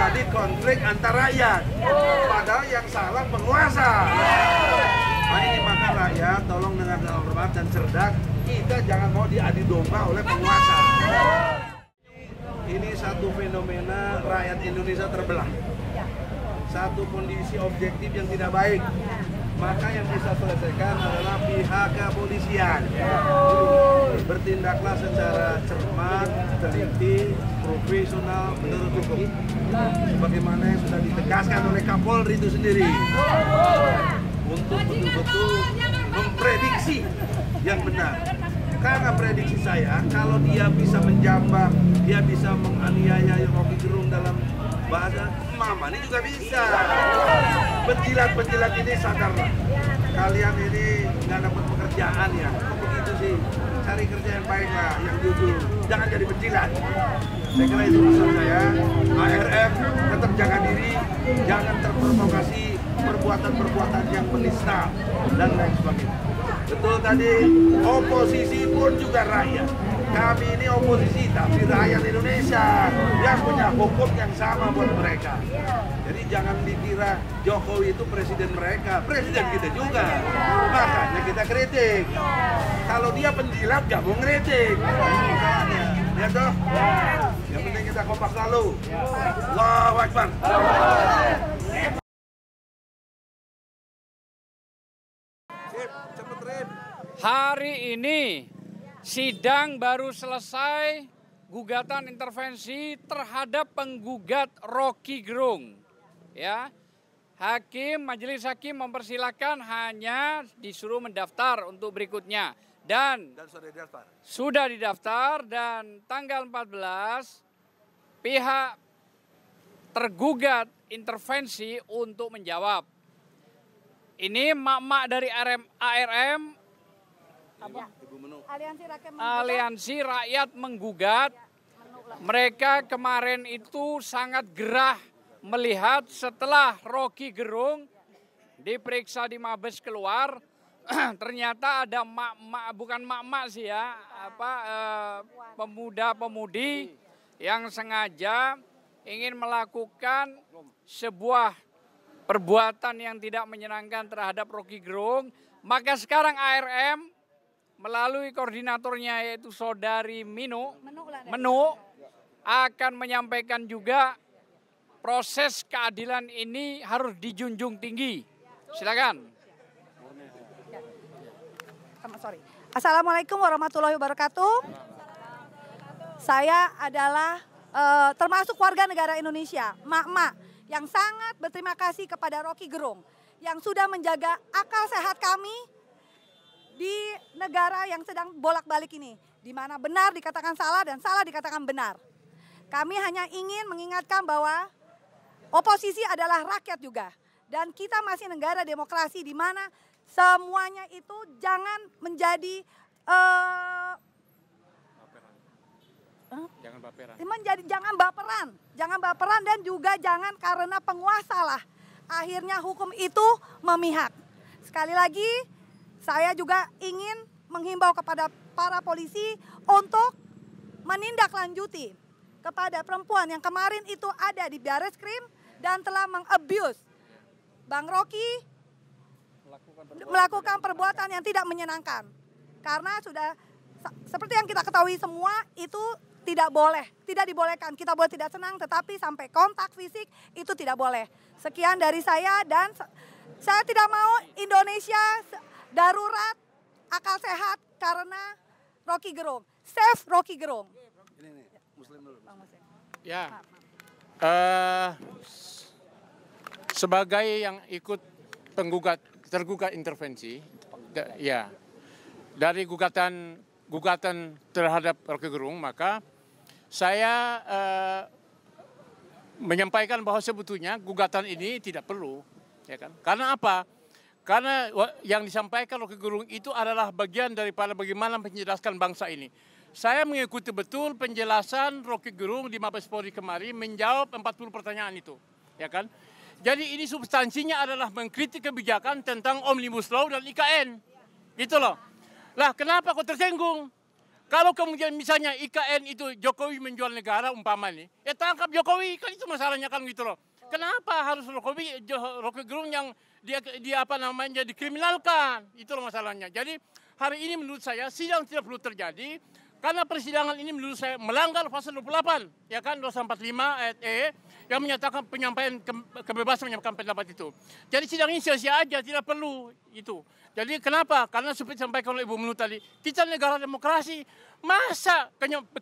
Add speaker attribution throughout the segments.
Speaker 1: terjadi konflik antar rakyat. Padahal yang salah penguasa. Mari maka rakyat tolong dengan hormat dan cerdas, kita jangan mau diadu domba oleh penguasa. Ini satu fenomena rakyat Indonesia terbelah. Satu kondisi objektif yang tidak baik. Maka yang bisa selesaikan adalah pihak kepolisian. Bertindaklah secara cermat, teliti, profesional menurut hukum. Sebagaimana yang sudah ditegaskan oleh Kapolri itu sendiri. Untuk betul-betul memprediksi yang benar. Karena prediksi saya, kalau dia bisa menjambak, dia bisa menganiaya Rocky Gerung dalam bahasa mama ini juga bisa. Penjilat-penjilat ini sadarlah. Kalian ini nggak dapat pekerjaan ya. Kok begitu sih? Cari kerja yang baik lah, yang jujur. Jangan jadi penjilat. Saya kira itu pesan saya. ARM tetap jaga diri, jangan terprovokasi perbuatan-perbuatan yang menista dan lain sebagainya. Betul tadi, oposisi pun juga rakyat. Kami ini oposisi, tapi rakyat Indonesia yang punya hukum yang sama buat mereka. Jadi jangan dikira Jokowi itu presiden mereka, presiden kita juga. Makanya kita kritik. Kalau dia penjilat, gak mau ngeritik. Ya toh? Yang penting kita kompak selalu. Allahu Akbar.
Speaker 2: Hari ini sidang baru selesai gugatan intervensi terhadap penggugat Rocky Gerung. Ya, majelis hakim mempersilahkan hanya disuruh mendaftar untuk berikutnya dan sudah didaftar dan tanggal 14 pihak tergugat intervensi untuk menjawab. Ini mak-mak dari ARM Aliansi Rakyat Menggugat. Mereka kemarin itu sangat gerah melihat setelah Rocky Gerung diperiksa di Mabes keluar, ternyata ada bukan mak-mak sih ya, pemuda-pemudi yang sengaja ingin melakukan sebuah perbuatan yang tidak menyenangkan terhadap Rocky Gerung. Maka sekarang ARM melalui koordinatornya yaitu Saudari Menu akan menyampaikan juga proses keadilan ini harus dijunjung tinggi. Silakan.
Speaker 3: Assalamualaikum warahmatullahi wabarakatuh. Saya adalah termasuk warga negara Indonesia, mak-mak yang sangat berterima kasih kepada Rocky Gerung yang sudah menjaga akal sehat kami di negara yang sedang bolak-balik ini, di mana benar dikatakan salah dan salah dikatakan benar. Kami hanya ingin mengingatkan bahwa oposisi adalah rakyat juga. Dan kita masih negara demokrasi di mana semuanya itu jangan menjadi jangan baperan dan juga jangan karena penguasa lah akhirnya hukum itu memihak. Sekali lagi saya juga ingin menghimbau kepada para polisi untuk menindaklanjuti kepada perempuan yang kemarin itu ada di Barreskrim dan telah mengabuse Bang Rocky melakukan perbuatan yang tidak menyenangkan. Karena sudah seperti yang kita ketahui semua itu tidak dibolehkan. Kita boleh tidak senang tetapi sampai kontak fisik itu tidak boleh. Sekian dari saya dan saya tidak mau Indonesia darurat akal sehat karena Rocky Gerung. Save Rocky Gerung.
Speaker 2: Ya, sebagai yang ikut tergugat intervensi, ya dari gugatan terhadap Rocky Gerung, maka saya menyampaikan bahwa sebetulnya gugatan ini tidak perlu, ya kan? Karena apa? Karena yang disampaikan Rocky Gerung itu adalah bagian daripada bagaimana menjelaskan bangsa ini. Saya mengikuti betul penjelasan Rocky Gerung di Mabes Polri kemarin menjawab 40 pertanyaan itu, ya kan? Jadi ini substansinya adalah mengkritik kebijakan tentang Omnibus Law dan IKN, gitu loh. Lah kenapa kok tersinggung? Kalau kemudian misalnya IKN itu Jokowi menjual negara umpama nih, ya tangkap Jokowi, kan itu masalahnya kan gitu loh. Kenapa harus Rocky Gerung yang dia apa namanya dikriminalkan? Itu loh masalahnya. Jadi hari ini menurut saya sidang tidak perlu terjadi karena persidangan ini menurut saya melanggar pasal 28 ya kan 245 ayat E yang menyatakan penyampaian kebebasan menyampaikan pendapat itu. Jadi sidang ini sia-sia aja, tidak perlu itu. Jadi kenapa? Karena seperti disampaikan oleh Ibu Menlu tadi, kita negara demokrasi, masa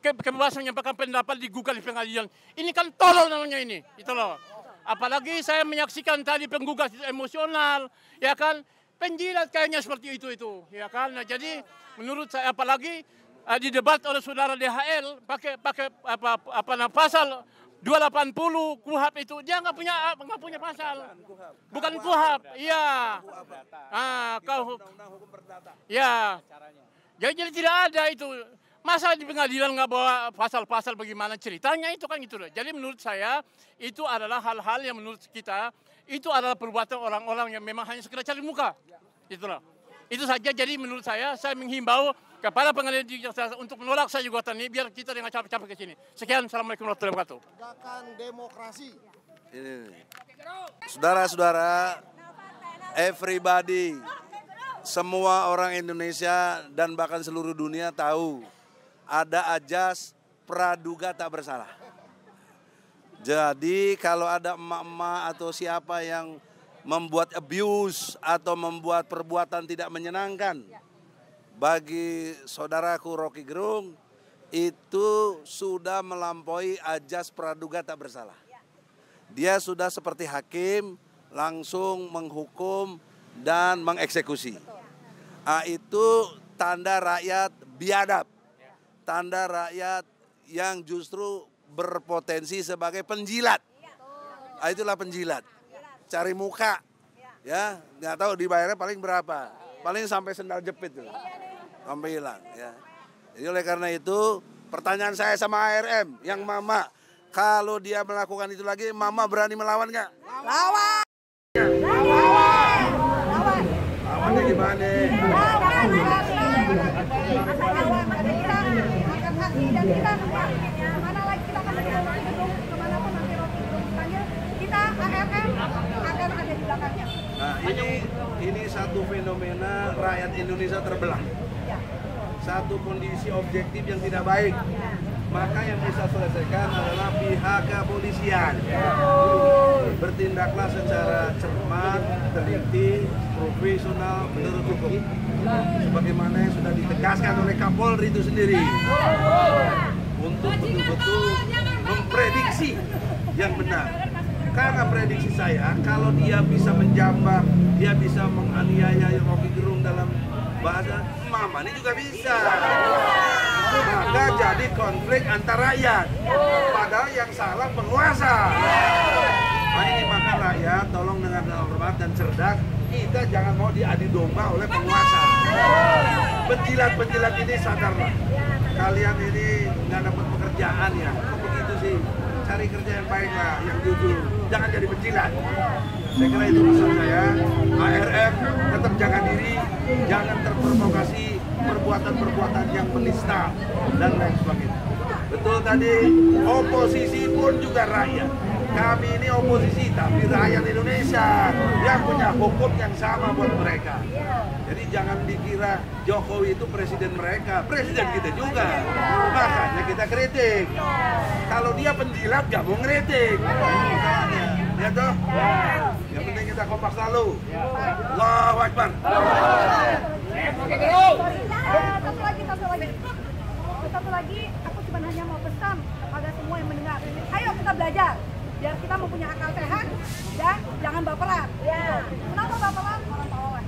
Speaker 2: kebebasan menyampaikan pendapat digugat di pengadilan? Ini kan tolol namanya ini, itu loh. Apalagi saya menyaksikan tadi penggugat itu emosional, ya kan, penjilat kayaknya seperti itu, ya kan. Nah, jadi menurut saya apalagi didebat oleh saudara DHL pakai pasal 280 KUHAP itu dia nggak punya pasal, bukan KUHAP, iya, ya, jadi tidak ada itu. Masa di pengadilan nggak bawa pasal-pasal bagaimana ceritanya itu kan gitu loh. Jadi menurut saya itu adalah hal-hal yang menurut kita itu adalah perbuatan orang-orang yang memang hanya sekedar cari muka, gitu loh. Itu saja. Jadi menurut saya menghimbau kepada pengadilan tinggi untuk menolak saja gugatan ini biar kita dengan capek-capek ke sini. Sekian, assalamualaikum warahmatullahi wabarakatuh.
Speaker 4: Gerakan demokrasi.
Speaker 5: Ini. Saudara-saudara, everybody, semua orang Indonesia dan bahkan seluruh dunia tahu ada ajas praduga tak bersalah. Jadi kalau ada emak-emak atau siapa yang membuat abuse atau membuat perbuatan tidak menyenangkan bagi saudaraku Rocky Gerung, itu sudah melampaui ajas praduga tak bersalah. Dia sudah seperti hakim, langsung menghukum dan mengeksekusi. Itu tanda rakyat biadab, tanda rakyat yang justru berpotensi sebagai penjilat. Itulah penjilat, cari muka, ya nggak tahu dibayarnya paling berapa, paling sampai sendal jepit tuh, sampai hilang. Ya. Jadi oleh karena itu pertanyaan saya sama ARM yang mama, kalau dia melakukan itu lagi, mama berani melawan nggak?
Speaker 3: Lawan.
Speaker 1: Lawannya gimana?
Speaker 3: Dan kita mana lagi kita akan menjadi Rocky Gerung kemanapun nanti Rocky Gerung dipanggil, kita ARM akan ada di belakangnya.
Speaker 1: Nah ini satu fenomena rakyat Indonesia terbelah. Satu kondisi objektif yang tidak baik. Maka yang bisa selesaikan adalah pihak kepolisian. Bertindaklah secara cermat, teliti, profesional menurut hukum. Sebagaimana yang sudah ditegaskan oleh Kapolri itu sendiri. Untuk betul-betul memprediksi yang benar. Karena prediksi saya, kalau dia bisa menjambak, dia bisa menganiaya Rocky Gerung dalam bahasa mama ini juga bisa. Maka jadi konflik antar rakyat. Padahal yang salah penguasa. Nah ini maka rakyat tolong dengan hormat dan cerdas, kita jangan mau diadu domba oleh penguasa. Penjilat-penjilat ini sadarlah. Kalian ini nggak dapat pekerjaan ya. Kok begitu sih? Cari kerja yang baik lah, yang jujur. Jangan jadi penjilat. Saya kira itu pesan saya. ARM tetap jaga diri, jangan terprovokasi perbuatan-perbuatan yang menista dan lain sebagainya. Betul tadi, oposisi pun juga rakyat. Kami ini oposisi, tapi rakyat Indonesia yang punya hukum yang sama buat mereka. Jadi jangan dikira Jokowi itu presiden mereka, presiden kita juga. Makanya kita kritik. Kalau dia penjilat, gak mau ngeritik. Ya toh? Yang penting kita kompak selalu. Allahu Akbar.
Speaker 3: Satu lagi, aku cuma hanya mau pesan kepada semua yang mendengar. Ayo kita belajar, biar kita mempunyai akal sehat dan jangan baperan. Kenapa baperan? Orang tahu lah.